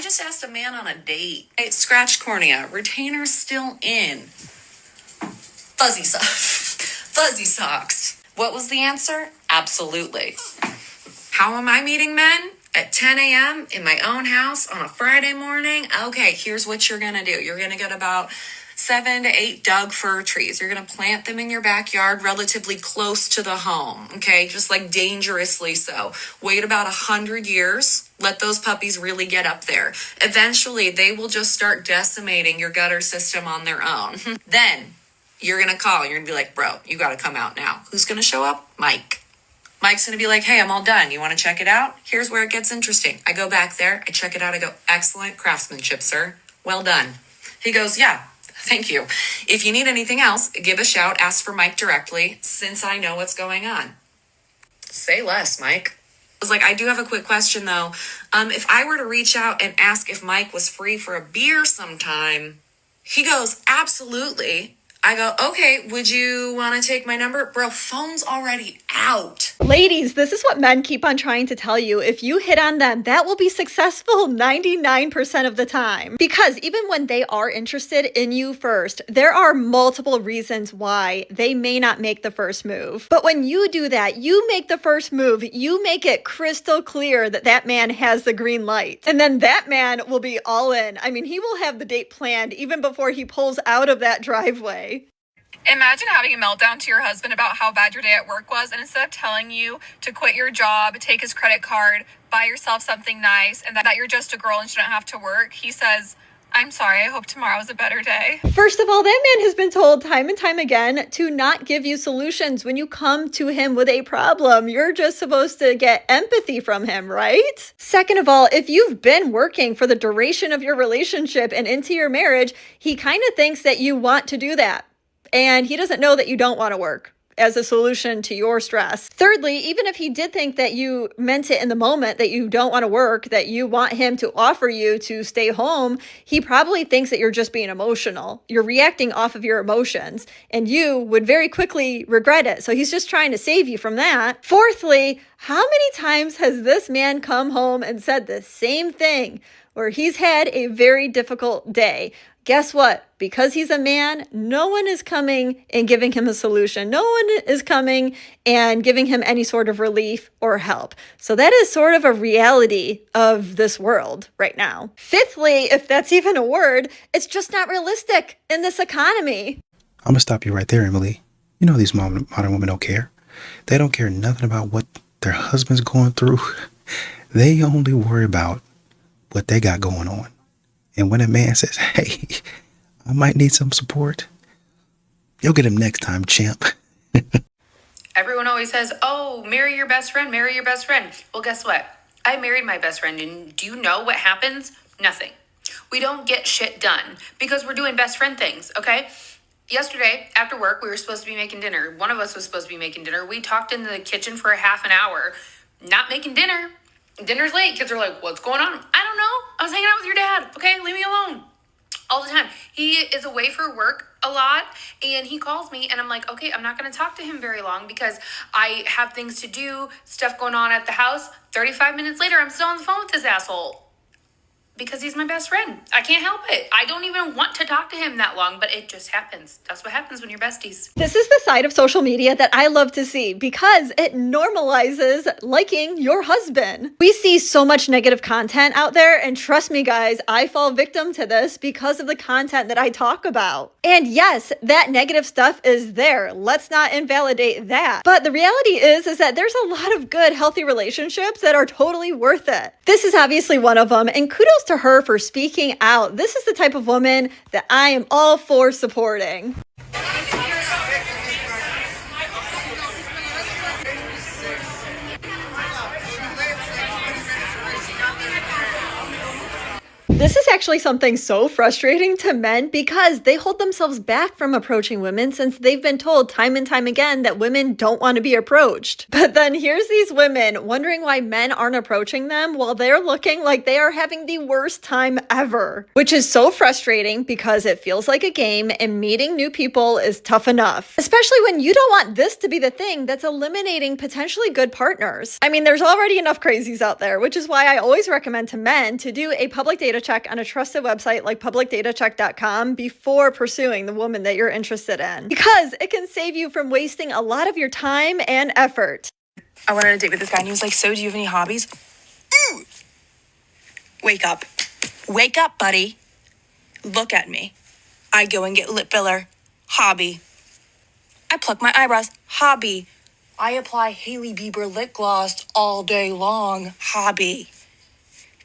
I just asked a man on a date. Hey, scratch cornea, retainer still in. Fuzzy socks. Fuzzy socks. What was the answer? Absolutely. How am I meeting men? At 10 a.m. in my own house on a Friday morning? Okay, here's what you're gonna do. You're gonna get about 7 to 8 Doug fir trees. You're gonna plant them in your backyard relatively close to the home, okay? Just like dangerously so. Wait about 100 years. Let those puppies really get up there. Eventually, they will just start decimating your gutter system on their own. Then, you're gonna call. You're gonna be like, bro, you gotta come out now. Who's gonna show up? Mike. Mike's going to be like, hey, I'm all done. You want to check it out? Here's where it gets interesting. I go back there. I check it out. I go, excellent craftsmanship, sir. Well done. He goes, yeah, thank you. If you need anything else, give a shout. Ask for Mike directly since I know what's going on. Say less, Mike. I was like, I do have a quick question, though. If I were to reach out and ask if Mike was free for a beer sometime, he goes, absolutely. I go, okay, would you want to take my number? Bro, phone's already out. Ladies, this is what men keep on trying to tell you. If you hit on them, that will be successful 99% of the time. Because even when they are interested in you first, there are multiple reasons why they may not make the first move. But when you do that, you make the first move, you make it crystal clear that that man has the green light. And then that man will be all in. I mean, he will have the date planned even before he pulls out of that driveway. Imagine having a meltdown to your husband about how bad your day at work was, and instead of telling you to quit your job, take his credit card, buy yourself something nice, and that you're just a girl and shouldn't have to work, he says, I'm sorry, I hope tomorrow's a better day. First of all, that man has been told time and time again to not give you solutions when you come to him with a problem. You're just supposed to get empathy from him, right? Second of all, if you've been working for the duration of your relationship and into your marriage, he kind of thinks that you want to do that. And he doesn't know that you don't want to work as a solution to your stress. Thirdly, even if he did think that you meant it in the moment, that you don't want to work, that you want him to offer you to stay home, he probably thinks that you're just being emotional. You're reacting off of your emotions, and you would very quickly regret it. So he's just trying to save you from that. Fourthly, how many times has this man come home and said the same thing, where he's had a very difficult day? Guess what? Because he's a man, no one is coming and giving him a solution. No one is coming and giving him any sort of relief or help. So that is sort of a reality of this world right now. Fifthly, if that's even a word, it's just not realistic in this economy. I'm going to stop you right there, Emily. You know these modern women don't care. They don't care nothing about what their husband's going through. They only worry about what they got going on. And when a man says, hey, I might need some support, you'll get him next time, champ. Everyone always says, oh, marry your best friend, marry your best friend. Well, guess what? I married my best friend, and do you know what happens? Nothing. We don't get shit done because we're doing best friend things, okay? Yesterday, after work, we were supposed to be making dinner. One of us was supposed to be making dinner. We talked in the kitchen for a half an hour, not making dinner. Dinner's late. Kids are like, what's going on? I don't know. I was hanging out with your dad. Okay, leave me alone. All the time. He is away for work a lot, and he calls me, and I'm like, okay, I'm not going to talk to him very long because I have things to do, stuff going on at the house. 35 minutes later, I'm still on the phone with this asshole. Because he's my best friend. I can't help it. I don't even want to talk to him that long, but it just happens. That's what happens when you're besties. This is the side of social media that I love to see because it normalizes liking your husband. We see so much negative content out there, and trust me, guys, I fall victim to this because of the content that I talk about. And yes, that negative stuff is there. Let's not invalidate that. But the reality is that there's a lot of good, healthy relationships that are totally worth it. This is obviously one of them, and kudos to her for speaking out. This is the type of woman that I am all for supporting. This is actually something so frustrating to men because they hold themselves back from approaching women since they've been told time and time again that women don't want to be approached. But then here's these women wondering why men aren't approaching them while they're looking like they are having the worst time ever. Which is so frustrating because it feels like a game and meeting new people is tough enough. Especially when you don't want this to be the thing that's eliminating potentially good partners. I mean, there's already enough crazies out there, which is why I always recommend to men to do a public data check on a trusted website like publicdatacheck.com before pursuing the woman that you're interested in. Because it can save you from wasting a lot of your time and effort. I went on a date with this guy and he was like, so do you have any hobbies? Wake up. Wake up, buddy. Look at me. I go and get lip filler. Hobby. I pluck my eyebrows. Hobby. I apply Hailey Bieber lip gloss all day long. Hobby.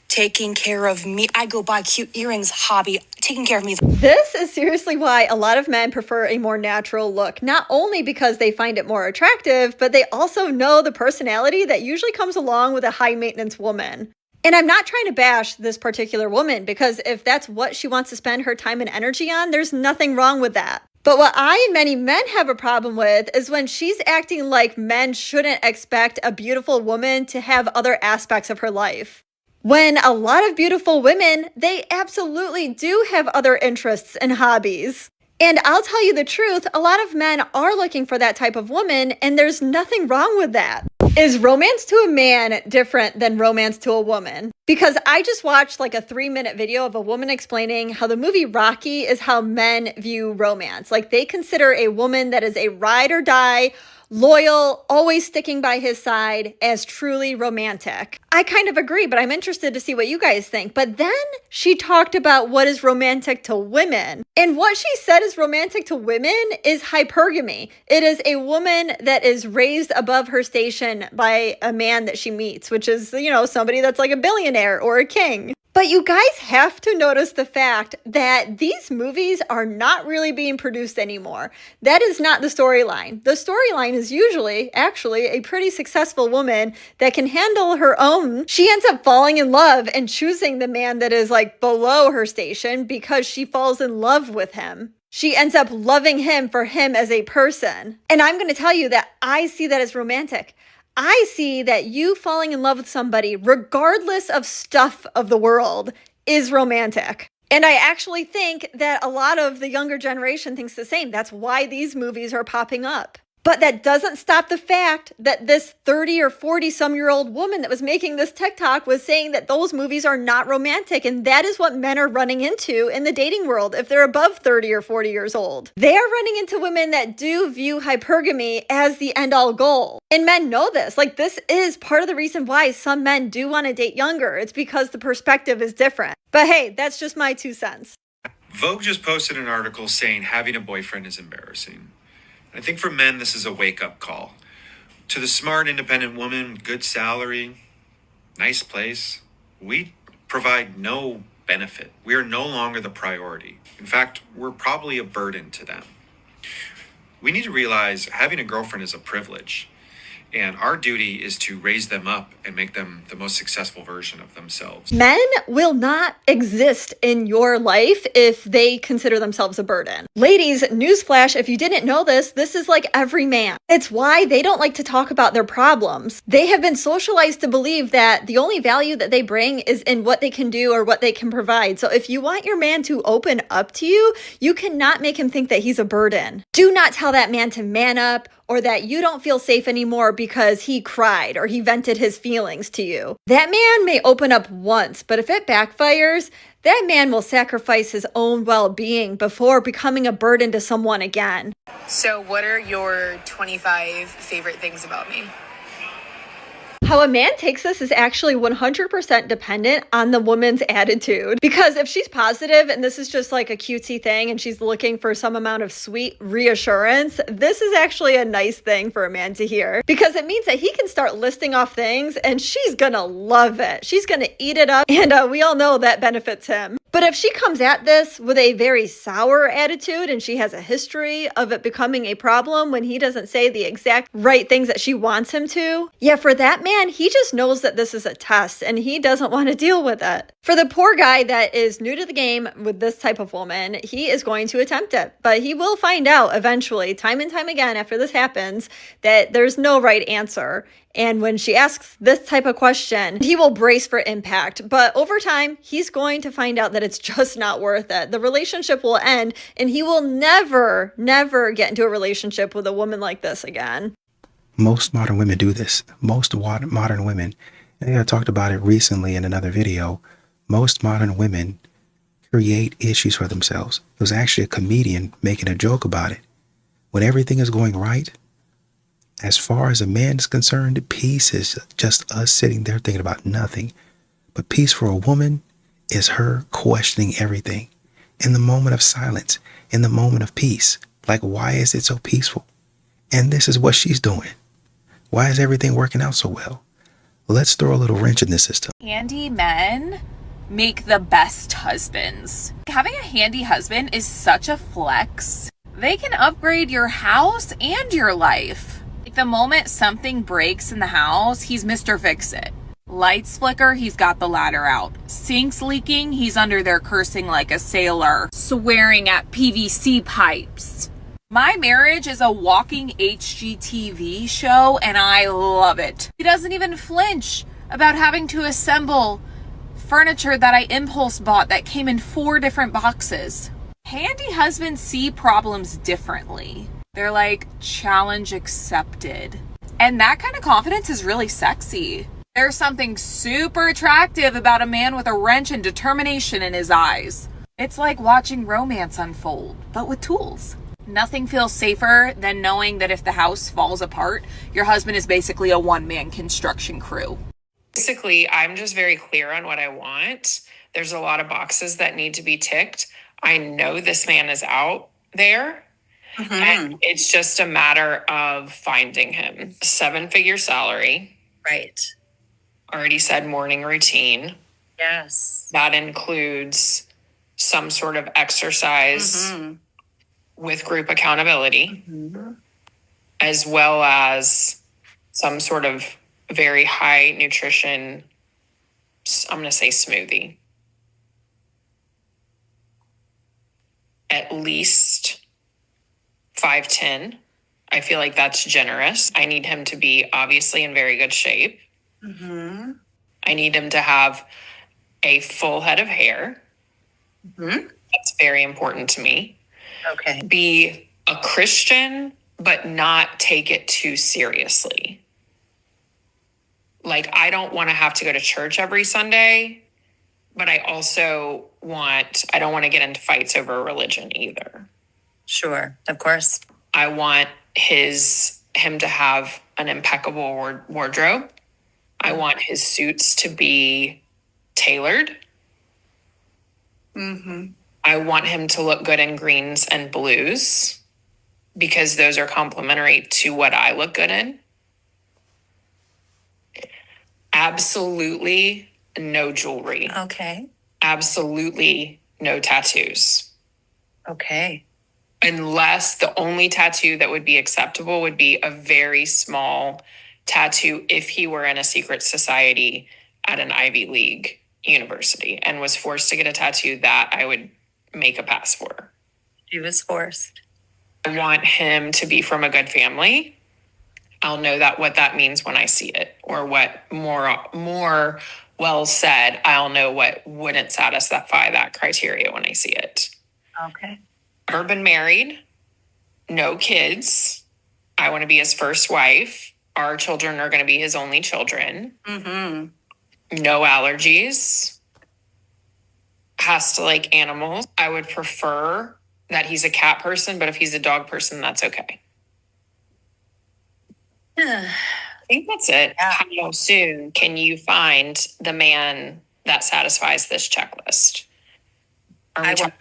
Taking care of me. I go buy cute earrings. Hobby. Taking care of me. This is seriously why a lot of men prefer a more natural look, not only because they find it more attractive, but they also know the personality that usually comes along with a high maintenance woman. And I'm not trying to bash this particular woman because if that's what she wants to spend her time and energy on, there's nothing wrong with that. But what I and many men have a problem with is when she's acting like men shouldn't expect a beautiful woman to have other aspects of her life. When a lot of beautiful women, they absolutely do have other interests and hobbies. And I'll tell you the truth, a lot of men are looking for that type of woman, and there's nothing wrong with that. Is romance to a man different than romance to a woman? Because I just watched like a 3-minute video of a woman explaining how the movie Rocky is how men view romance. Like they consider a woman that is a ride or die, loyal, always sticking by his side as truly romantic. I kind of agree, but I'm interested to see what you guys think. But then she talked about what is romantic to women. And what she said is romantic to women is hypergamy. It is a woman that is raised above her station by a man that she meets, which is, somebody that's like a billionaire or a king. But you guys have to notice the fact that these movies are not really being produced anymore. That is not the storyline. The storyline is usually, actually, a pretty successful woman that can handle her own. She ends up falling in love and choosing the man that is like below her station because she falls in love with him. She ends up loving him for him as a person. And I'm going to tell you that I see that as romantic. I see that you falling in love with somebody, regardless of stuff of the world, is romantic. And I actually think that a lot of the younger generation thinks the same. That's why these movies are popping up. But that doesn't stop the fact that this 30 or 40-some-year-old woman that was making this TikTok was saying that those movies are not romantic. And that is what men are running into in the dating world if they're above 30 or 40 years old. They are running into women that do view hypergamy as the end-all goal. And men know this. Like, this is part of the reason why some men do want to date younger. It's because the perspective is different. But hey, that's just my 2 cents. Vogue just posted an article saying having a boyfriend is embarrassing. I think for men, this is a wake-up call. To the smart, independent woman, good salary, nice place, we provide no benefit. We are no longer the priority. In fact, we're probably a burden to them. We need to realize having a girlfriend is a privilege, and our duty is to raise them up and make them the most successful version of themselves. Men will not exist in your life if they consider themselves a burden. Ladies, newsflash, if you didn't know this, this is like every man. It's why they don't like to talk about their problems. They have been socialized to believe that the only value that they bring is in what they can do or what they can provide. So if you want your man to open up to you, you cannot make him think that he's a burden. Do not tell that man to man up or that you don't feel safe anymore because he cried or he vented his feelings to you. That man may open up once, but if it backfires, that man will sacrifice his own well-being before becoming a burden to someone again. So what are your 25 favorite things about me? How a man takes this is actually 100% dependent on the woman's attitude. Because if she's positive and this is just like a cutesy thing and she's looking for some amount of sweet reassurance, this is actually a nice thing for a man to hear. Because it means that he can start listing off things and she's gonna love it. She's gonna eat it up, and we all know that benefits him. But if she comes at this with a very sour attitude and she has a history of it becoming a problem when he doesn't say the exact right things that she wants him to, yeah, for that man, he just knows that this is a test and he doesn't want to deal with it. For the poor guy that is new to the game with this type of woman, he is going to attempt it, but he will find out eventually, time and time again after this happens, that there's no right answer. And when she asks this type of question, he will brace for impact. But over time, he's going to find out that it's just not worth it. The relationship will end, and he will never, never get into a relationship with a woman like this again. Most modern women do this. Most modern women, I think I talked about it recently in another video, most modern women create issues for themselves. It was actually a comedian making a joke about it. When everything is going right, as far as a man is concerned, peace is just us sitting there thinking about nothing. But peace for a woman is her questioning everything. In the moment of silence, in the moment of peace. Like, why is it so peaceful? And this is what she's doing. Why is everything working out so well? Let's throw a little wrench in the system. Handy men make the best husbands. Having a handy husband is such a flex. They can upgrade your house and your life. The moment something breaks in the house, he's Mr. Fix-It. Lights flicker, he's got the ladder out. Sinks leaking, he's under there cursing like a sailor, swearing at PVC pipes. My marriage is a walking HGTV show, and I love it. He doesn't even flinch about having to assemble furniture that I impulse bought that came in 4 different boxes. Handy husbands see problems differently. They're like, challenge accepted. And that kind of confidence is really sexy. There's something super attractive about a man with a wrench and determination in his eyes. It's like watching romance unfold, but with tools. Nothing feels safer than knowing that if the house falls apart, your husband is basically a one-man construction crew. Basically, I'm just very clear on what I want. There's a lot of boxes that need to be ticked. I know this man is out there. And it's just a matter of finding him. 7-figure salary. Right. Already said morning routine. Yes. That includes some sort of exercise with group accountability, as well as some sort of very high nutrition, I'm going to say smoothie. At least 5'10". I feel like that's generous. I need him to be obviously in very good shape. I need him to have a full head of hair. That's very important to me. Okay. Be a Christian, but not take it too seriously. Like, I don't want to have to go to church every Sunday, but I don't want to get into fights over religion either. Sure. Of course. I want him to have an impeccable wardrobe. I want his suits to be tailored. I want him to look good in greens and blues because those are complementary to what I look good in. Absolutely no jewelry. Okay. Absolutely no tattoos. Okay. Unless the only tattoo that would be acceptable would be a very small tattoo if he were in a secret society at an Ivy League university and was forced to get a tattoo, that I would make a pass for. She was forced. I want him to be from a good family. I'll know what that means when I see it, or what more well said, I'll know what wouldn't satisfy that criteria when I see it. Okay. Urban married, no kids. I want to be his first wife. Our children are going to be his only children. No allergies. Has to like animals. I would prefer that he's a cat person, but if he's a dog person, that's okay. I think that's it. Yeah. How soon can you find the man that satisfies this checklist? Are we talking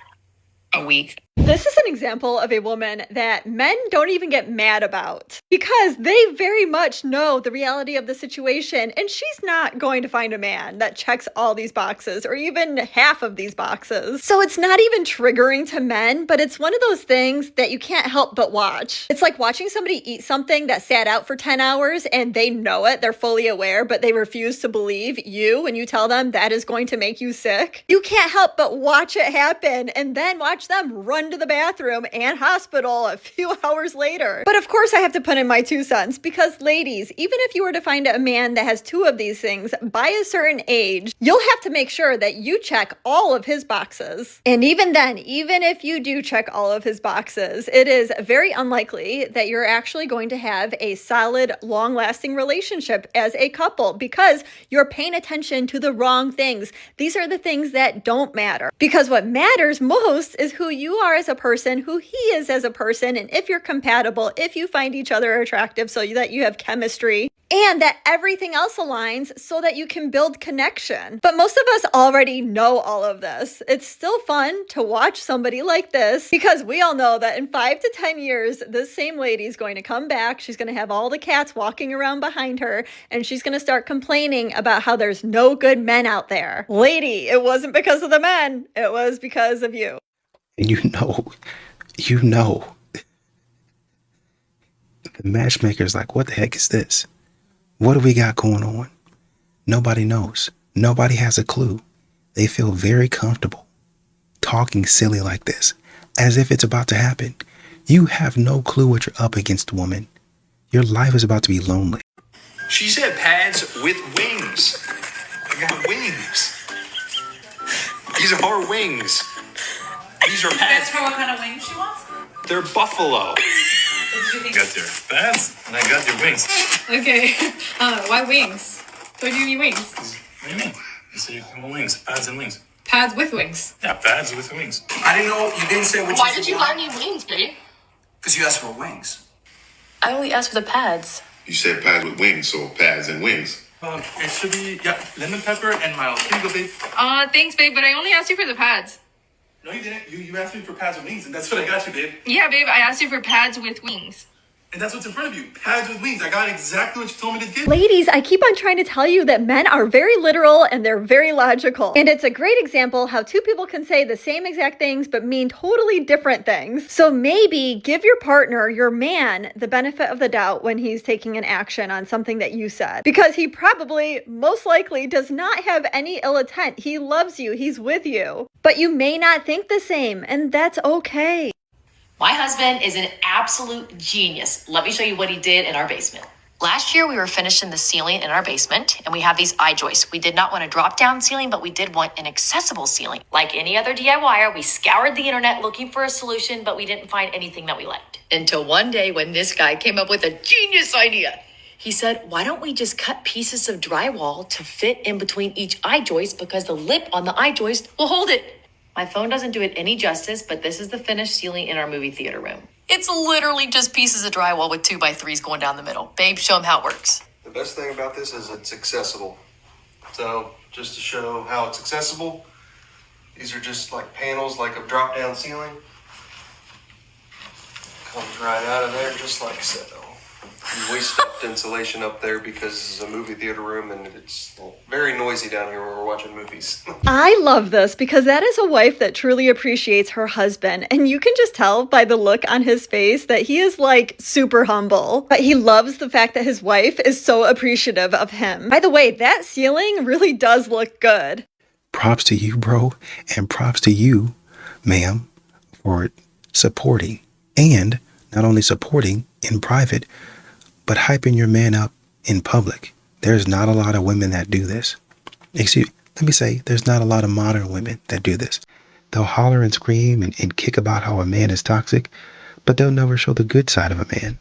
a week? This is an example of a woman that men don't even get mad about because they very much know the reality of the situation, and she's not going to find a man that checks all these boxes or even half of these boxes. So it's not even triggering to men, but it's one of those things that you can't help but watch. It's like watching somebody eat something that sat out for 10 hours and they know it, they're fully aware, but they refuse to believe you when you tell them that is going to make you sick. You can't help but watch it happen and then watch them run to the bathroom and hospital a few hours later. But of course I have to put in my 2 cents because ladies, even if you were to find a man that has 2 of these things by a certain age, you'll have to make sure that you check all of his boxes. And even then, even if you do check all of his boxes, it is very unlikely that you're actually going to have a solid, long-lasting relationship as a couple because you're paying attention to the wrong things. These are the things that don't matter. Because what matters most is who you are as a person, who he is as a person, and if you're compatible, if you find each other attractive so that you have chemistry, and that everything else aligns so that you can build connection. But most of us already know all of this. It's still fun to watch somebody like this because we all know that in 5 to 10 years, this same lady is going to come back. She's going to have all the cats walking around behind her, and she's going to start complaining about how there's no good men out there. Lady, it wasn't because of the men. It was because of you. And you know, the matchmaker's like, what the heck is this? What do we got going on? Nobody knows. Nobody has a clue. They feel very comfortable talking silly like this, as if it's about to happen. You have no clue what you're up against, woman. Your life is about to be lonely. She said pads with wings. I got wings. These are her wings. These are pads. Ask her what kind of wings she wants? They're buffalo. Got your pads and I got your wings. Okay. Why wings? Why do you need wings? What do you mean? You said you want wings, pads and wings. Pads with wings. Yeah, pads with wings. I didn't know, you didn't say what Why did you hire me wings, babe? Because you asked for wings. I only asked for the pads. You said pads with wings, so pads and wings. It should be, lemon pepper and mild. Here you go, babe. Thanks, babe, but I only asked you for the pads. No, you didn't. You asked me for pads with wings, and that's what I got you, babe. Yeah, babe, I asked you for pads with wings. And that's what's in front of you. Pads with wings. I got exactly what you told me to get. Ladies, I keep on trying to tell you that men are very literal and they're very logical. And it's a great example how 2 people can say the same exact things but mean totally different things. So maybe give your partner, your man, the benefit of the doubt when he's taking an action on something that you said. Because he probably, most likely, does not have any ill intent. He loves you. He's with you. But you may not think the same, and that's okay. My husband is an absolute genius. Let me show you what he did in our basement. Last year, we were finishing the ceiling in our basement, and we have these I-joists. We did not want a drop-down ceiling, but we did want an accessible ceiling. Like any other DIYer, we scoured the internet looking for a solution, but we didn't find anything that we liked. Until one day when this guy came up with a genius idea. He said, why don't we just cut pieces of drywall to fit in between each I-joist because the lip on the I-joist will hold it. My phone doesn't do it any justice, but this is the finished ceiling in our movie theater room. It's literally just pieces of drywall with 2x3s going down the middle. Babe, show him how it works. The best thing about this is it's accessible. So just to show how it's accessible, these are just like panels, like a drop-down ceiling. Comes right out of there just like so. We stuffed insulation up there because it's a movie theater room and it's very noisy down here when we're watching movies. I love this because that is a wife that truly appreciates her husband. And you can just tell by the look on his face that he is like super humble. But he loves the fact that his wife is so appreciative of him. By the way, that ceiling really does look good. Props to you, bro. And props to you, ma'am, for supporting. And not only supporting in private, but hyping your man up in public. There's not a lot of women that do this. Let me say, there's not a lot of modern women that do this. They'll holler and scream and kick about how a man is toxic, but they'll never show the good side of a man.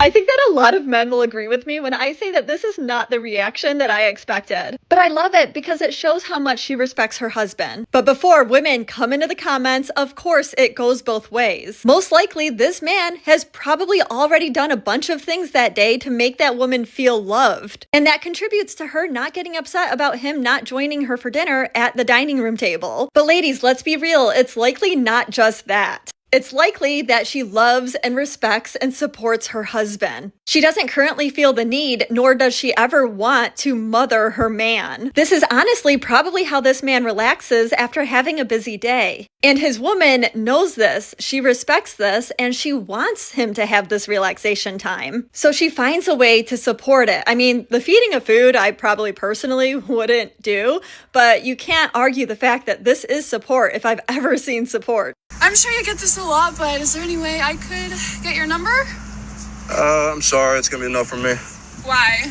I think that a lot of men will agree with me when I say that this is not the reaction that I expected. But I love it because it shows how much she respects her husband. But before women come into the comments, of course it goes both ways. Most likely this man has probably already done a bunch of things that day to make that woman feel loved. And that contributes to her not getting upset about him not joining her for dinner at the dining room table. But ladies, let's be real, it's likely not just that. It's likely that she loves and respects and supports her husband. She doesn't currently feel the need, nor does she ever want to mother her man. This is honestly probably how this man relaxes after having a busy day. And his woman knows this, she respects this, and she wants him to have this relaxation time. So she finds a way to support it. I mean, the feeding of food I probably personally wouldn't do, but you can't argue the fact that this is support if I've ever seen support. I'm sure you get this a lot, but is there any way I could get your number? I'm sorry, it's gonna be enough for me. Why?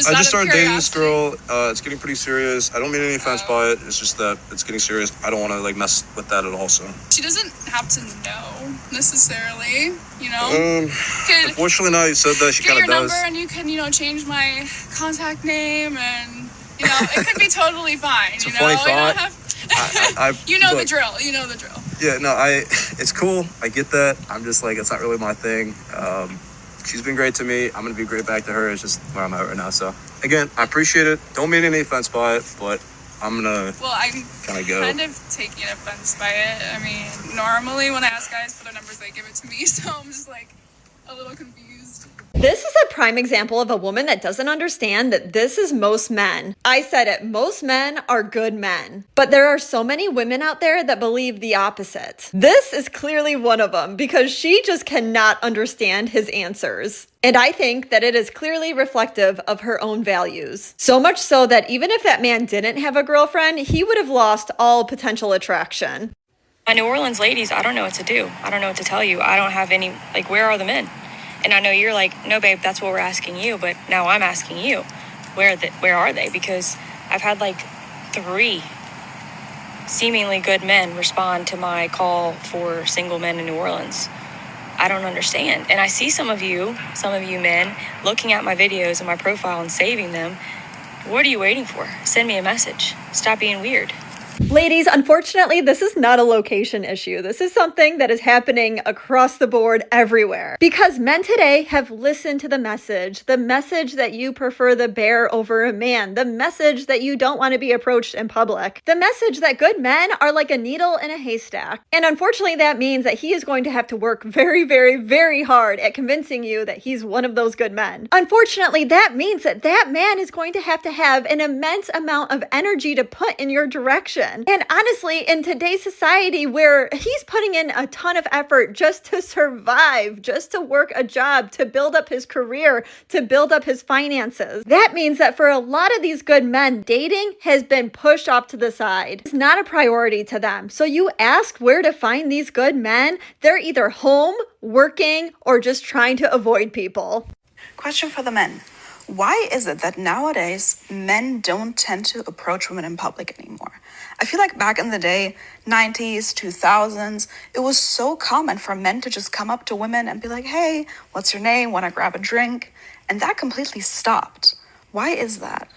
I just started dating this girl. It's getting pretty serious. I don't mean any offense by it. It's just that it's getting serious. I don't want to mess with that at all. So she doesn't have to know necessarily, you know. Unfortunately, now you said that she kind of does. Get your number, and you can, change my contact name, and it could be totally fine. It's a funny thought. The drill. You know the drill. Yeah, no, it's cool. I get that. I'm just it's not really my thing. She's been great to me. I'm going to be great back to her. It's just where I'm at right now. So, again, I appreciate it. Don't mean any offense by it, but I'm going to kind of go. I'm kind of taking offense by it. I mean, normally when I ask guys for their numbers, they give it to me. So I'm just a little confused. This is a prime example of a woman that doesn't understand that this is most men. I said it, most men are good men. But there are so many women out there that believe the opposite. This is clearly one of them because she just cannot understand his answers. And I think that it is clearly reflective of her own values. So much so that even if that man didn't have a girlfriend, he would have lost all potential attraction. My New Orleans ladies, I don't know what to do. I don't know what to tell you. I don't have any, where are the men? And I know you're no, babe, that's what we're asking you. But now I'm asking you, where are they? Because I've had 3 seemingly good men respond to my call for single men in New Orleans. I don't understand. And I see some of you men, looking at my videos and my profile and saving them. What are you waiting for? Send me a message. Stop being weird. Ladies, unfortunately, this is not a location issue. This is something that is happening across the board everywhere. Because men today have listened to the message that you prefer the bear over a man, the message that you don't want to be approached in public, the message that good men are like a needle in a haystack. And unfortunately, that means that he is going to have to work very, very, very hard at convincing you that he's one of those good men. Unfortunately, that means that man is going to have an immense amount of energy to put in your direction. And honestly, in today's society where he's putting in a ton of effort just to survive, just to work a job, to build up his career, to build up his finances, that means that for a lot of these good men, dating has been pushed off to the side. It's not a priority to them. So you ask where to find these good men, they're either home, working, or just trying to avoid people. Question for the men. Why is it that nowadays men don't tend to approach women in public anymore? I feel like back in the day, 90s, 2000s, it was so common for men to just come up to women and be like, hey, what's your name? Want to grab a drink? And that completely stopped. Why is that?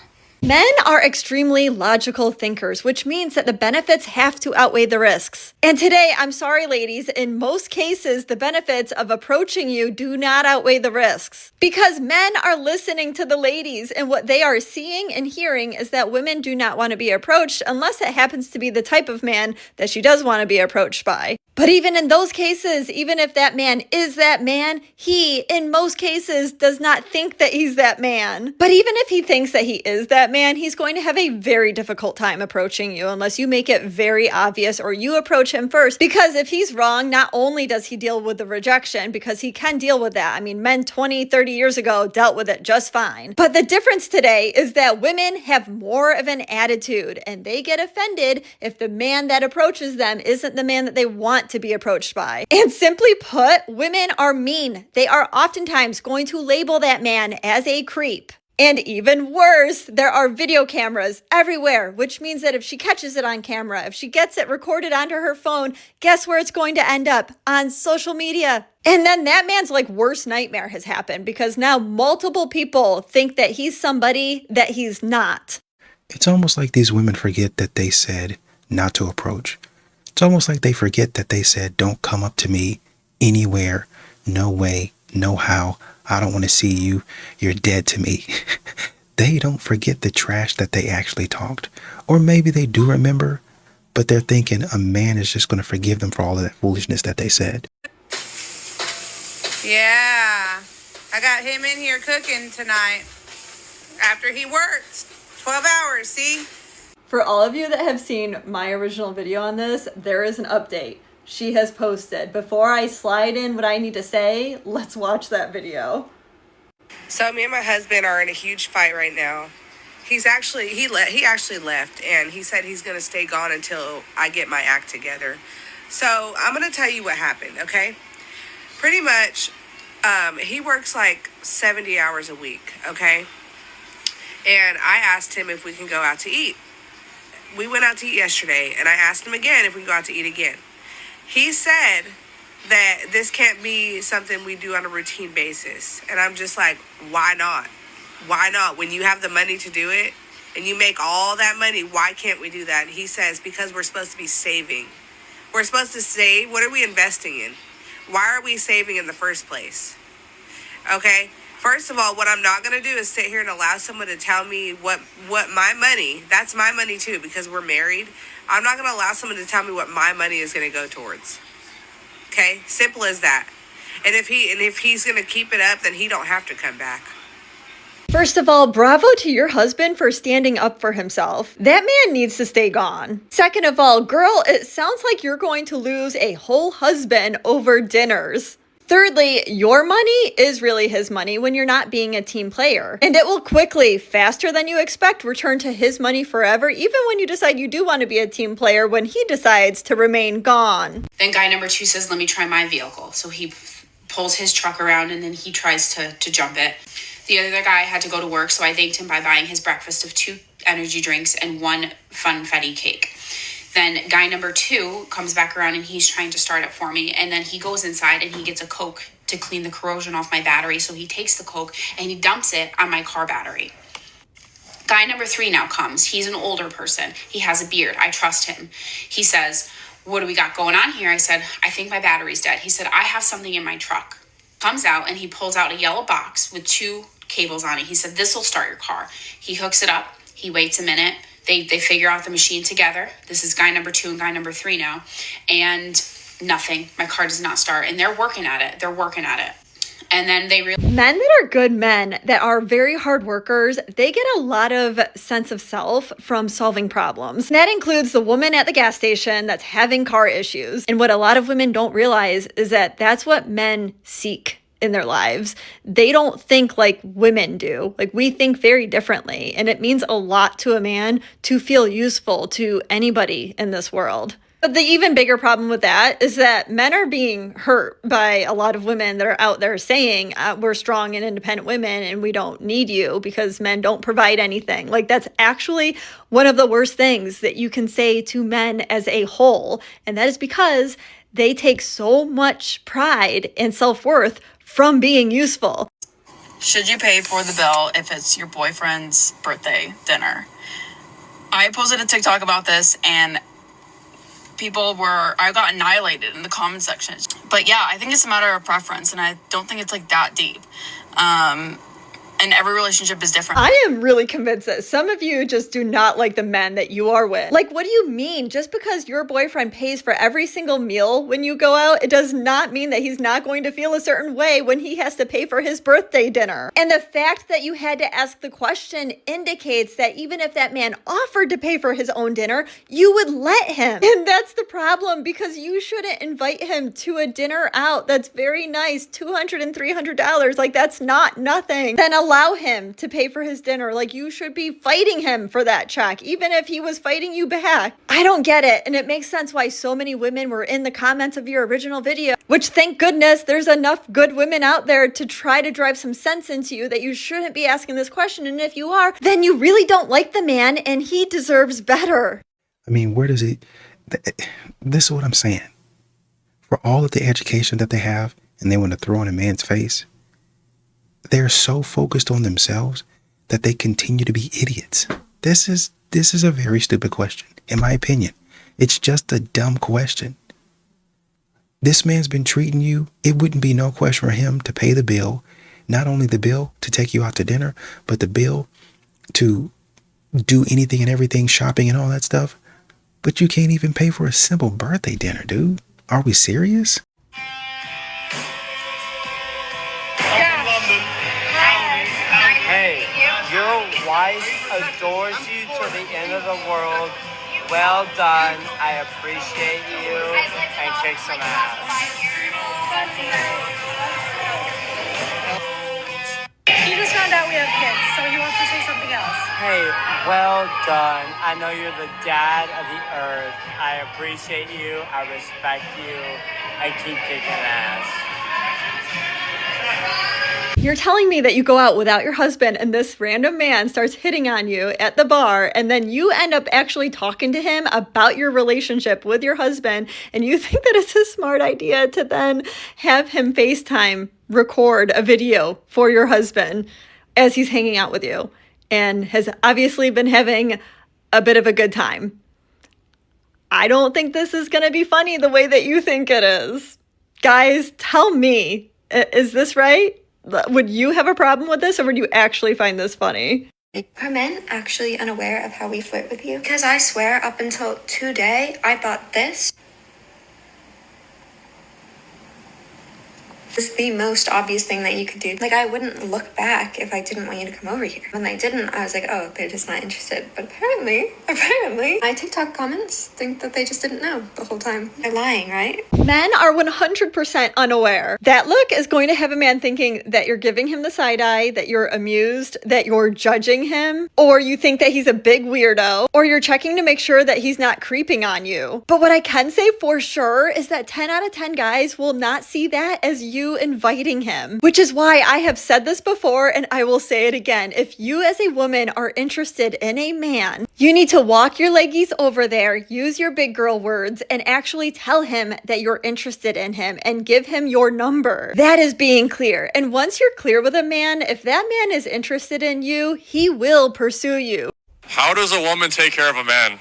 Men are extremely logical thinkers, which means that the benefits have to outweigh the risks. And today, I'm sorry, ladies, in most cases, the benefits of approaching you do not outweigh the risks. Because men are listening to the ladies, and what they are seeing and hearing is that women do not want to be approached unless it happens to be the type of man that she does want to be approached by. But even in those cases, even if that man is that man, he, in most cases, does not think that he's that man. But even if he thinks that he is that man, he's going to have a very difficult time approaching you unless you make it very obvious or you approach him first. Because if he's wrong, not only does he deal with the rejection, because he can deal with that. I mean, men 20, 30 years ago dealt with it just fine. But the difference today is that women have more of an attitude and they get offended if the man that approaches them isn't the man that they want to be approached by. And simply put, women are mean. They are oftentimes going to label that man as a creep. And even worse, there are video cameras everywhere, which means that if she catches it on camera, if she gets it recorded onto her phone, guess where it's going to end up? On social media. And then that man's like worst nightmare has happened because now multiple people think that he's somebody that he's not. It's almost like these women forget that they said not to approach. It's almost like they forget that they said, don't come up to me anywhere, no way, no how. I don't want to see you. You're dead to me. They don't forget the trash that they actually talked. Or maybe they do remember, but they're thinking a man is just going to forgive them for all of that foolishness that they said. Yeah, I got him in here cooking tonight after he worked 12 hours, see? For all of you that have seen my original video on this, there is an update she has posted. Before I slide in what I need to say, let's watch that video. So me and my husband are in a huge fight right now. He actually left, and he said he's going to stay gone until I get my act together. So I'm going to tell you what happened, okay? Pretty much, he works like 70 hours a week, okay? And I asked him if we can go out to eat. We went out to eat yesterday, and I asked him again if we can go out to eat again. He said that this can't be something we do on a routine basis. And I'm just like, why not? Why not? When you have the money to do it, and you make all that money, why can't we do that? And he says, because we're supposed to be saving. We're supposed to save. What are we investing in? Why are we saving in the first place? Okay? First of all, what I'm not going to do is sit here and allow someone to tell me what my money, that's my money too, because we're married. I'm not going to allow someone to tell me what my money is going to go towards. Okay? Simple as that. And if he's going to keep it up, then he don't have to come back. First of all, bravo to your husband for standing up for himself. That man needs to stay gone. Second of all, girl, it sounds like you're going to lose a whole husband over dinners. Thirdly, your money is really his money when you're not being a team player. And it will quickly, faster than you expect, return to his money forever, even when you decide you do want to be a team player when he decides to remain gone. Then guy number 2 says, let me try my vehicle. So he pulls his truck around and then he tries to jump it. The other guy had to go to work, so I thanked him by buying his breakfast of 2 energy drinks and 1 funfetti cake. Then guy number 2 comes back around and he's trying to start it for me. And then he goes inside and he gets a Coke to clean the corrosion off my battery. So he takes the Coke and he dumps it on my car battery. Guy number 3 now comes. He's an older person. He has a beard. I trust him. He says, what do we got going on here? I said, I think my battery's dead. He said, I have something in my truck. Comes out and he pulls out a yellow box with 2 cables on it. He said, this will start your car. He hooks it up. He waits a minute. They figure out the machine together. This is guy number 2 and guy number 3 now. And nothing. My car does not start. And they're working at it. And then men that are good men, that are very hard workers, they get a lot of sense of self from solving problems. And that includes the woman at the gas station that's having car issues. And what a lot of women don't realize is that that's what men seek in their lives. They don't think like women do. Like, we think very differently. And it means a lot to a man to feel useful to anybody in this world. But the even bigger problem with that is that men are being hurt by a lot of women that are out there saying, we're strong and independent women and we don't need you because men don't provide anything. Like, that's actually one of the worst things that you can say to men as a whole. And that is because they take so much pride and self-worth from being useful. Should you pay for the bill if it's your boyfriend's birthday dinner? I posted a TikTok about this and I got annihilated in the comment section. But yeah, I think it's a matter of preference and I don't think it's like that deep. And every relationship is different. I am really convinced that some of you just do not like the men that you are with. Like, what do you mean? Just because your boyfriend pays for every single meal when you go out, it does not mean that he's not going to feel a certain way when he has to pay for his birthday dinner. And the fact that you had to ask the question indicates that even if that man offered to pay for his own dinner, you would let him. And that's the problem, because you shouldn't invite him to a dinner out that's very nice, $200 and $300. Like, that's not nothing. Then a allow him to pay for his dinner. Like, you should be fighting him for that check, even if he was fighting you back. I don't get it. And it makes sense why so many women were in the comments of your original video, which, thank goodness, there's enough good women out there to try to drive some sense into you that you shouldn't be asking this question. And if you are, then you really don't like the man and he deserves better. I mean, where does he... This is what I'm saying. For all of the education that they have and they want to throw in a man's face, they're so focused on themselves that they continue to be idiots. This is a very stupid question, in my opinion. It's just a dumb question. This man's been treating you. It wouldn't be no question for him to pay the bill. Not only the bill to take you out to dinner, but the bill to do anything and everything, shopping and all that stuff. But you can't even pay for a simple birthday dinner, dude. Are we serious? Hey, your wife adores you to the end of the world. Well done. I appreciate you. And kick some ass. He just found out we have kids, so he wants to say something else. Hey, well done. I know you're the dad of the earth. I appreciate you. I respect you. And keep kicking ass. You're telling me that you go out without your husband and this random man starts hitting on you at the bar, and then you end up actually talking to him about your relationship with your husband, and you think that it's a smart idea to then have him FaceTime record a video for your husband as he's hanging out with you and has obviously been having a bit of a good time. I don't think this is going to be funny the way that you think it is. Guys, tell me, is this right? Would you have a problem with this, or would you actually find this funny? Are men actually unaware of how we flirt with you? Because I swear, up until today, I thought this was the most obvious thing that you could do. Like, I wouldn't look back if I didn't want you to come over here. When they didn't, I was like, oh, they're just not interested. But apparently, my TikTok comments think that they just didn't know the whole time. They're lying, right? Men are 100% unaware. That look is going to have a man thinking that you're giving him the side eye, that you're amused, that you're judging him, or you think that he's a big weirdo, or you're checking to make sure that he's not creeping on you. But what I can say for sure is that 10 out of 10 guys will not see that as you inviting him, which is why I have said this before and I will say it again. If you as a woman are interested in a man, you need to walk your leggies over there, use your big girl words, and actually tell him that you're interested in him and give him your number. That is being clear. And once you're clear with a man, if that man is interested in you, he will pursue you. How does a woman take care of a man?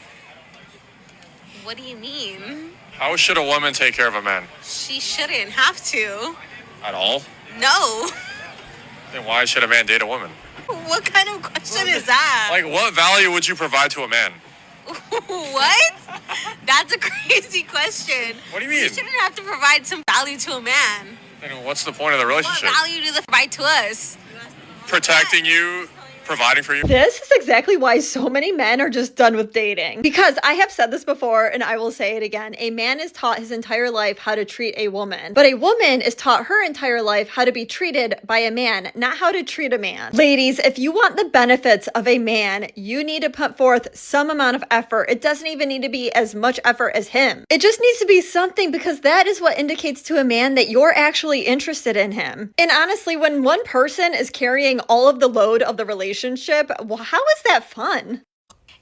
What do you mean? How should a woman take care of a man? She shouldn't have to. At all? No. Then why should a man date a woman? What kind of question is that? Like, what value would you provide to a man? What? That's a crazy question. What do you mean? You shouldn't have to provide some value to a man. Then what's the point of the relationship? What value do they provide to us? Protecting you, providing for you. This is exactly why so many men are just done with dating. Because I have said this before and I will say it again. A man is taught his entire life how to treat a woman. But a woman is taught her entire life how to be treated by a man, not how to treat a man. Ladies, if you want the benefits of a man, you need to put forth some amount of effort. It doesn't even need to be as much effort as him. It just needs to be something, because that is what indicates to a man that you're actually interested in him. And honestly, when one person is carrying all of the load of the relationship, well, how is that fun?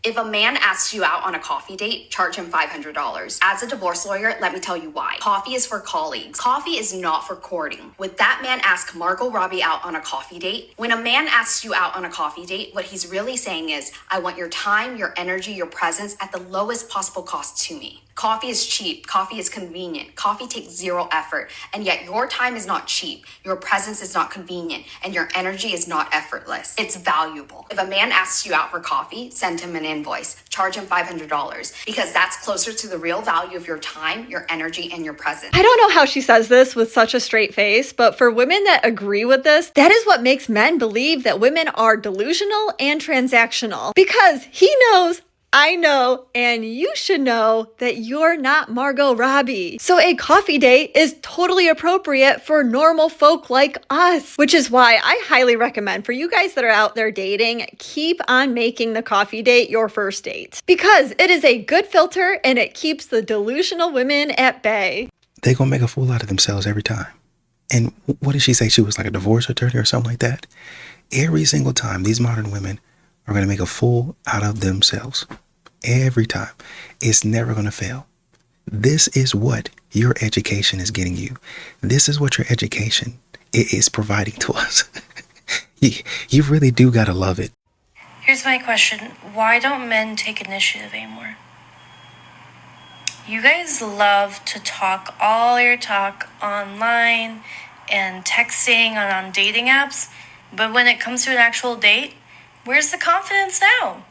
If a man asks you out on a coffee date, charge him $500. As a divorce lawyer, let me tell you why. Coffee is for colleagues. Coffee is not for courting. Would that man ask Margot Robbie out on a coffee date? When a man asks you out on a coffee date, what he's really saying is, I want your time, your energy, your presence at the lowest possible cost to me. Coffee is cheap. Coffee is convenient. Coffee takes zero effort. And yet your time is not cheap. Your presence is not convenient. And your energy is not effortless. It's valuable. If a man asks you out for coffee, send him an invoice. Charge him $500, because that's closer to the real value of your time, your energy, and your presence. I don't know how she says this with such a straight face, but for women that agree with this, that is what makes men believe that women are delusional and transactional. Because he knows I know, and you should know, that you're not Margot Robbie. So a coffee date is totally appropriate for normal folk like us, which is why I highly recommend for you guys that are out there dating, keep on making the coffee date your first date, because it is a good filter and it keeps the delusional women at bay. They gonna make a fool out of themselves every time. And what did she say? She was like a divorce attorney or something like that. Every single time, these modern women are going to make a fool out of themselves. Every time. It's never going to fail. This is what your education is getting you. This is what your education is providing to us. You really do got to love it. Here's my question. Why don't men take initiative anymore? You guys love to talk all your talk online and texting and on dating apps, but when it comes to an actual date, where's the confidence now?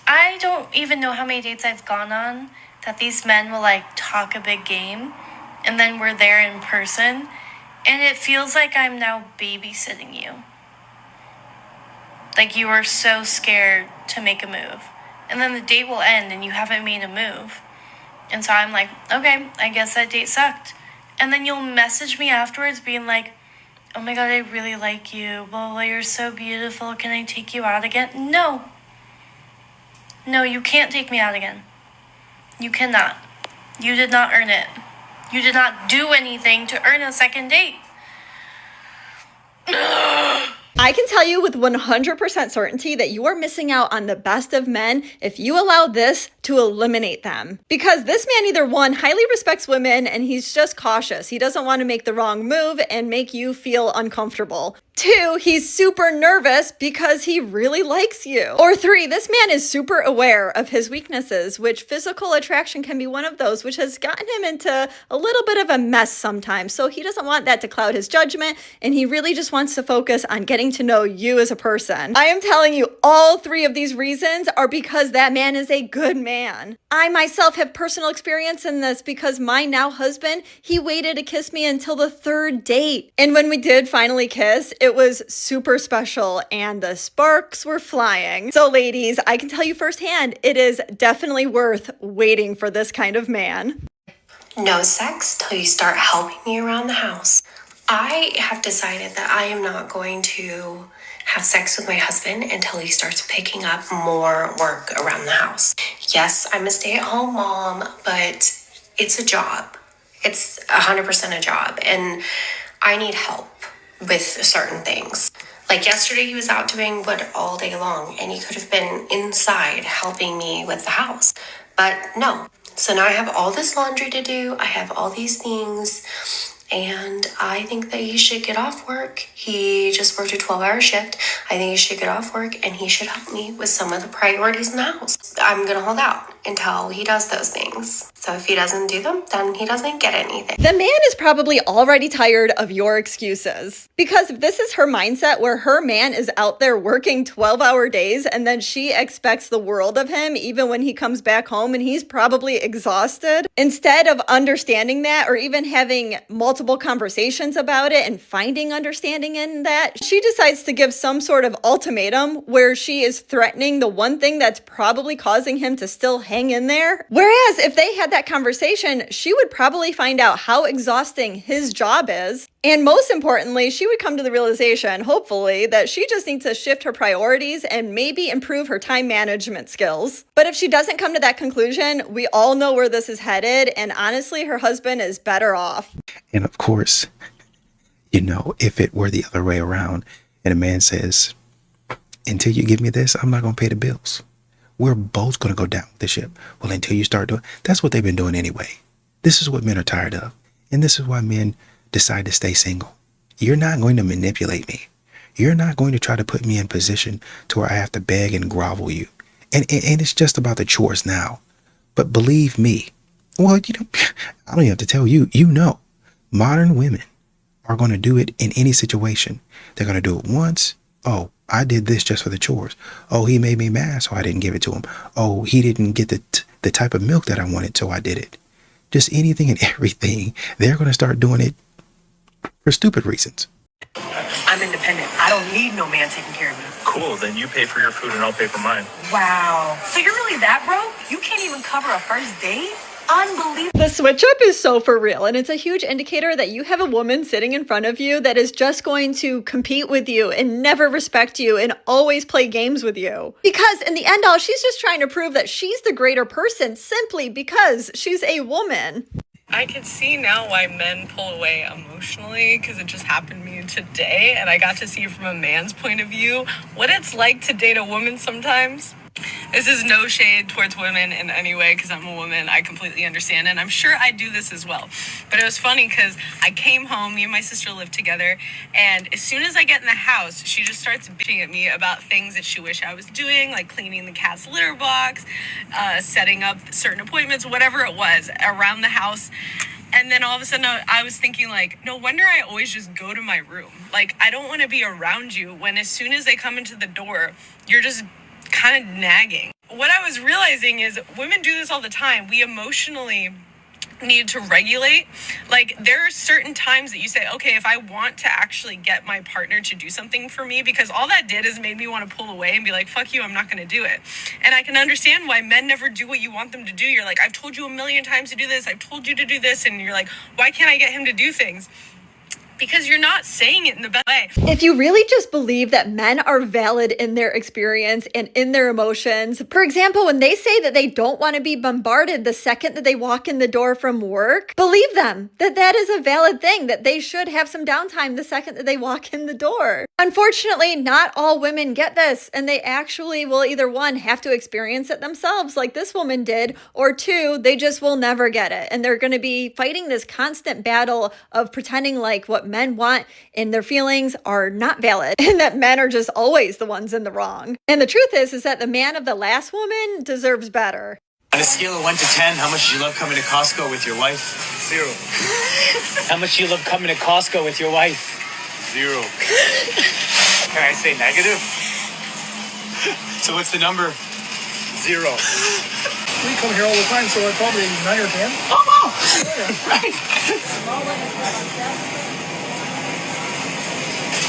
I don't even know how many dates I've gone on that these men will like talk a big game and then we're there in person and it feels like I'm now babysitting you. Like you are so scared to make a move. And then the date will end and you haven't made a move. And so I'm like, okay, I guess that date sucked. And then you'll message me afterwards being like, oh my God, I really like you. Blah, blah, you're so beautiful. Can I take you out again? No. No, you can't take me out again. You cannot. You did not earn it. You did not do anything to earn a second date. I can tell you with 100% certainty that you are missing out on the best of men if you allow this to eliminate them. Because this man either one, highly respects women and he's just cautious. He doesn't want to make the wrong move and make you feel uncomfortable. 2, he's super nervous because he really likes you. Or 3, this man is super aware of his weaknesses, which physical attraction can be one of those, which has gotten him into a little bit of a mess sometimes. So he doesn't want that to cloud his judgment, and he really just wants to focus on getting to know you as a person. I am telling you, all 3 of these reasons are because that man is a good man. I myself have personal experience in this because my now husband, he waited to kiss me until the 3rd date. And when we did finally kiss, it was super special and the sparks were flying. So ladies, I can tell you firsthand, it is definitely worth waiting for this kind of man. No sex till you start helping me around the house. I have decided that I am not going to have sex with my husband until he starts picking up more work around the house. Yes, I'm a stay-at-home mom, but it's a job. It's 100% a job, and I need help with certain things. Like yesterday, he was out doing wood all day long, and he could have been inside helping me with the house, but no. So now I have all this laundry to do. I have all these things. And I think that he should get off work. He just worked a 12-hour shift. I think he should get off work and he should help me with some of the priorities in the house. I'm going to hold out until he does those things. So if he doesn't do them, then he doesn't get anything. The man is probably already tired of your excuses. Because if this is her mindset where her man is out there working 12-hour days and then she expects the world of him even when he comes back home and he's probably exhausted, instead of understanding that or even having multiple conversations about it and finding understanding in that, she decides to give some sort of ultimatum where she is threatening the one thing that's probably causing him to still hang in there. Whereas if they had that conversation, she would probably find out how exhausting his job is. And most importantly, she would come to the realization, hopefully, that she just needs to shift her priorities and maybe improve her time management skills. But if she doesn't come to that conclusion, we all know where this is headed. And honestly, her husband is better off. And of course, you know, if it were the other way around and a man says, until you give me this, I'm not going to pay the bills. We're both going to go down the ship. Well, until you start doing, that's what they've been doing anyway. This is what men are tired of. And this is why men decide to stay single. You're not going to manipulate me. You're not going to try to put me in position to where I have to beg and grovel you. And it's just about the chores now. But believe me, well, you know, I don't even have to tell you, you know, modern women are going to do it in any situation. They're going to do it once. Oh, I did this just for the chores. Oh, he made me mad, so I didn't give it to him. Oh, he didn't get the type of milk that I wanted, so I did it. Just anything and everything. They're going to start doing it for stupid reasons. I'm independent. I don't need no man taking care of me. Cool, then you pay for your food and I'll pay for mine. Wow. So you're really that broke? You can't even cover a first date? Unbelievable. The switch up is so for real, and it's a huge indicator that you have a woman sitting in front of you that is just going to compete with you and never respect you and always play games with you. Because in the end all, she's just trying to prove that she's the greater person simply because she's a woman. I can see now why men pull away emotionally, because it just happened to me today, and I got to see from a man's point of view what it's like to date a woman sometimes. This is no shade towards women in any way, because I'm a woman. I completely understand, and I'm sure I do this as well. But it was funny because I came home, me and my sister lived together, and as soon as I get in the house, she just starts bitching at me about things that she wished I was doing, like cleaning the cat's litter box, setting up certain appointments, whatever it was, around the house. And then all of a sudden I was thinking, like, no wonder I always just go to my room. Like, I don't want to be around you when as soon as they come into the door, you're just kind of nagging. What I was realizing is women do this all the time. We emotionally need to regulate. Like, there are certain times that you say, okay, if I want to actually get my partner to do something for me, because all that did is made me want to pull away and be like, fuck you, I'm not going to do it. And I can understand why men never do what you want them to do. You're like, I've told you a million times to do this, I've told you to do this, and you're like, why can't I get him to do things? Because you're not saying it in the best way. If you really just believe that men are valid in their experience and in their emotions, for example, when they say that they don't want to be bombarded the second that they walk in the door from work, believe them that that is a valid thing, that they should have some downtime the second that they walk in the door. Unfortunately, not all women get this, and they actually will either one, have to experience it themselves like this woman did, or two, they just will never get it. And they're going to be fighting this constant battle of pretending like what men want and their feelings are not valid and that men are just always the ones in the wrong. And the truth is that the man of the last woman deserves better. On a scale of 1 to 10, how much do you love coming to Costco with your wife? 0. How much do you love coming to Costco with your wife? 0. Can I say negative? So what's the number? 0. We come here all the time, so I probably 9 or 10. Oh, wow! Right.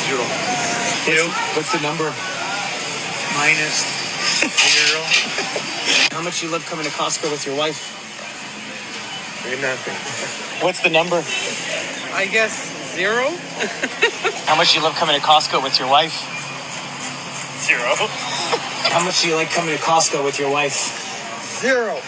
0. What's the number? Minus 0. How much do you love coming to Costco with your wife? Nothing. What's the number? I guess 0. How much do you love coming to Costco with your wife? 0. How much do you like coming to Costco with your wife? 0.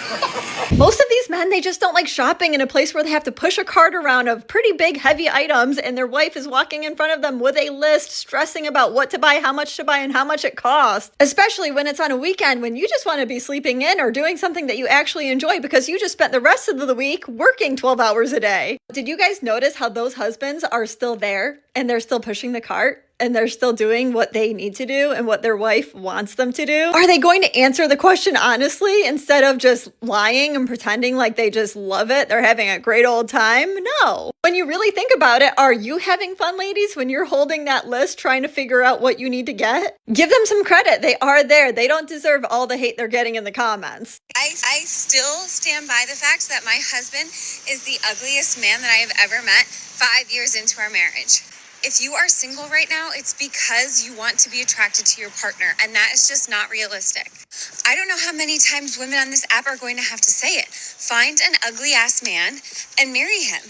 Most of these men, they just don't like shopping in a place where they have to push a cart around of pretty big, heavy items, and their wife is walking in front of them with a list, stressing about what to buy, how much to buy, and how much it costs. Especially when it's on a weekend when you just want to be sleeping in or doing something that you actually enjoy because you just spent the rest of the week working 12 hours a day. Did you guys notice how those husbands are still there and they're still pushing the cart? And they're still doing what they need to do and what their wife wants them to do? Are they going to answer the question honestly instead of just lying and pretending like they just love it? They're having a great old time? No. When you really think about it, are you having fun, ladies, when you're holding that list trying to figure out what you need to get? Give them some credit. They are there. They don't deserve all the hate they're getting in the comments. I still stand by the fact that my husband is the ugliest man that I have ever met 5 years into our marriage. If you are single right now, it's because you want to be attracted to your partner, and that is just not realistic. I don't know how many times women on this app are going to have to say it. Find an ugly ass man and marry him.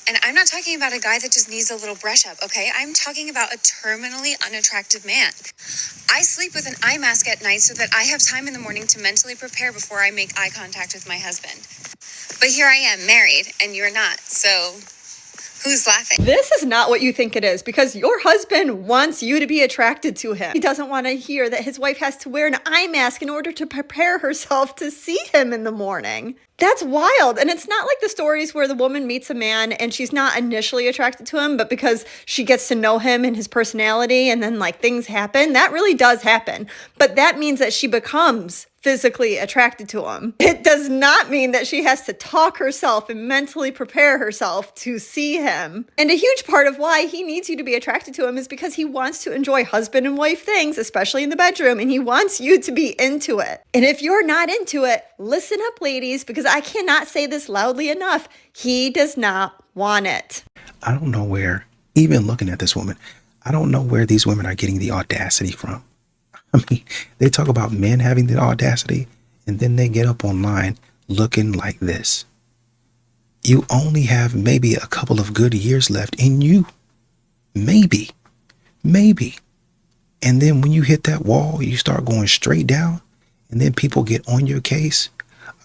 And I'm not talking about a guy that just needs a little brush up, okay? I'm talking about a terminally unattractive man. I sleep with an eye mask at night so that I have time in the morning to mentally prepare before I make eye contact with my husband. But here I am, married, and you're not, so who's laughing? This is not what you think it is, because your husband wants you to be attracted to him. He doesn't want to hear that his wife has to wear an eye mask in order to prepare herself to see him in the morning. That's wild. And it's not like the stories where the woman meets a man and she's not initially attracted to him, but because she gets to know him and his personality and then like things happen. That really does happen. But that means that she becomes physically attracted to him. It does not mean that she has to talk herself and mentally prepare herself to see him. And a huge part of why he needs you to be attracted to him is because he wants to enjoy husband and wife things, especially in the bedroom, and he wants you to be into it. And if you're not into it, listen up, ladies, because I cannot say this loudly enough. He does not want it. I don't know where, even looking at this woman, I don't know where these women are getting the audacity from. I mean, they talk about men having the audacity, and then they get up online looking like this. You only have maybe a couple of good years left in you. Maybe. And then when you hit that wall, you start going straight down, and then people get on your case.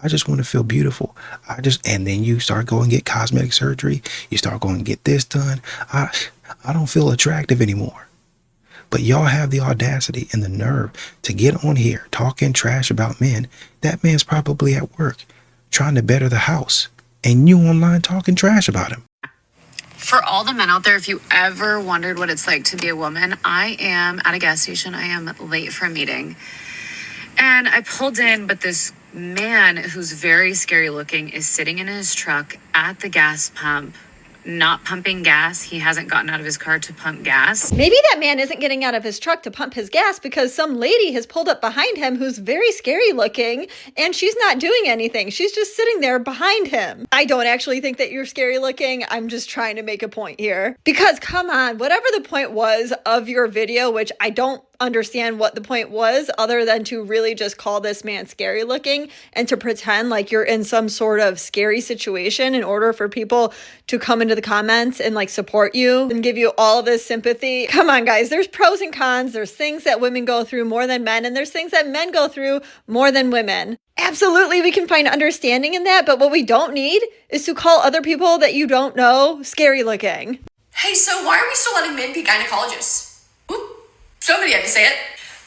I just want to feel beautiful. And then you start going and get cosmetic surgery. You start going and get this done. I don't feel attractive anymore. But y'all have the audacity and the nerve to get on here talking trash about men. That man's probably at work trying to better the house, and you online talking trash about him. For all the men out there, if you ever wondered what it's like to be a woman, I am at a gas station. I am late for a meeting. And I pulled in, but this man who's very scary looking is sitting in his truck at the gas pump, not pumping gas. He hasn't gotten out of his car to pump gas. Maybe that man isn't getting out of his truck to pump his gas because some lady has pulled up behind him who's very scary looking, and she's not doing anything. She's just sitting there behind him. I don't actually think that you're scary looking. I'm just trying to make a point here. Because come on, whatever the point was of your video, which I don't understand what the point was other than to really just call this man scary looking and to pretend like you're in some sort of scary situation in order for people to come into the comments and like support you and give you all this sympathy. Come on, guys, there's pros and cons. There's things that women go through more than men, and there's things that men go through more than women. Absolutely, we can find understanding in that, but what we don't need is to call other people that you don't know scary looking. Hey, so why are we still letting men be gynecologists? Somebody had to say it.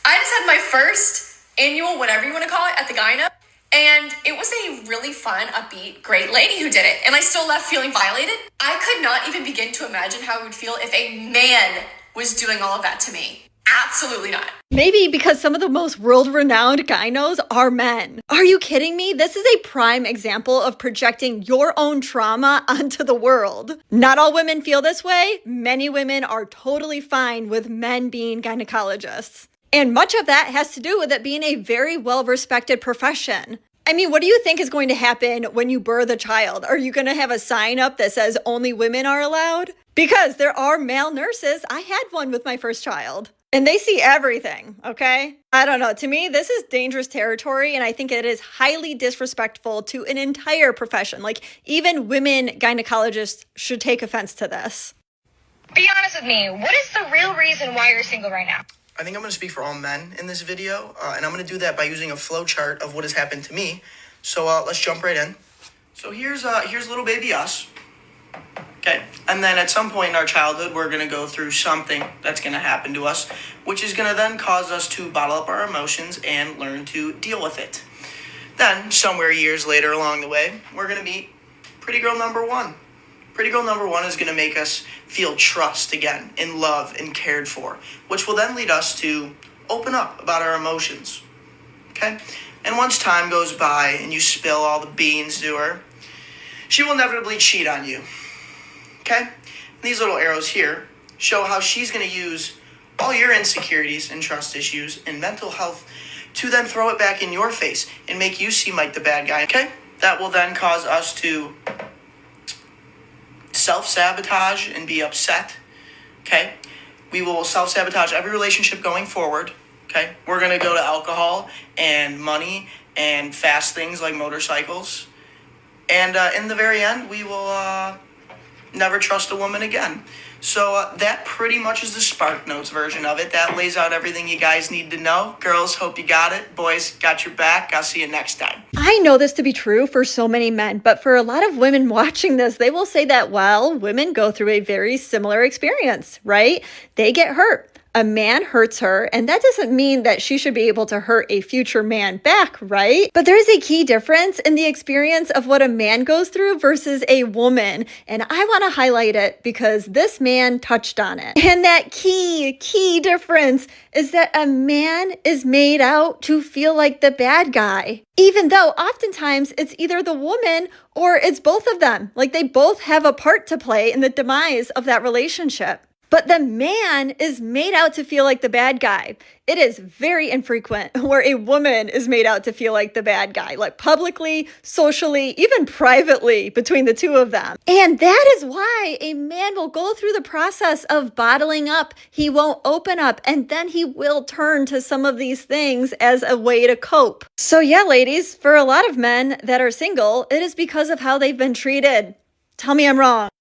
I just had my first annual, whatever you want to call it, at the gyno. And it was a really fun, upbeat, great lady who did it. And I still left feeling violated. I could not even begin to imagine how it would feel if a man was doing all of that to me. Absolutely not. Maybe because some of the most world-renowned gynos are men. Are you kidding me? This is a prime example of projecting your own trauma onto the world. Not all women feel this way. Many women are totally fine with men being gynecologists. And much of that has to do with it being a very well-respected profession. I mean, what do you think is going to happen when you birth a child? Are you going to have a sign up that says only women are allowed? Because there are male nurses. I had one with my first child. And they see everything, okay? I don't know. To me, this is dangerous territory, and I think it is highly disrespectful to an entire profession. Like, even women gynecologists should take offense to this. Be honest with me. What is the real reason why you're single right now? I think I'm going to speak for all men in this video, and I'm going to do that by using a flow chart of what has happened to me. So let's jump right in. So here's little baby us. Okay, and then at some point in our childhood, we're going to go through something that's going to happen to us, which is going to then cause us to bottle up our emotions and learn to deal with it. Then, somewhere years later along the way, we're going to meet pretty girl number one. Pretty girl number one is going to make us feel trust again, and love, and cared for, which will then lead us to open up about our emotions. Okay, and once time goes by and you spill all the beans to her, she will inevitably cheat on you. Okay? And these little arrows here show how she's going to use all your insecurities and trust issues and mental health to then throw it back in your face and make you seem like the bad guy. Okay? That will then cause us to self-sabotage and be upset. Okay? We will self-sabotage every relationship going forward. Okay? We're going to go to alcohol and money and fast things like motorcycles. And in the very end, we will never trust a woman again. So that pretty much is the Spark Notes version of it. That lays out everything you guys need to know. Girls, hope you got it. Boys, got your back. I'll see you next time. I know this to be true for so many men, but for a lot of women watching this, they will say that, well, women go through a very similar experience, right? They get hurt. A man hurts her, and that doesn't mean that she should be able to hurt a future man back, right? But there's a key difference in the experience of what a man goes through versus a woman, and I want to highlight it because this man touched on it. And that key difference is that a man is made out to feel like the bad guy, even though oftentimes it's either the woman or it's both of them. Like, they both have a part to play in the demise of that relationship. But the man is made out to feel like the bad guy. It is very infrequent where a woman is made out to feel like the bad guy, like publicly, socially, even privately between the two of them. And that is why a man will go through the process of bottling up. He won't open up, and then he will turn to some of these things as a way to cope. So yeah, ladies, for a lot of men that are single, it is because of how they've been treated. Tell me I'm wrong.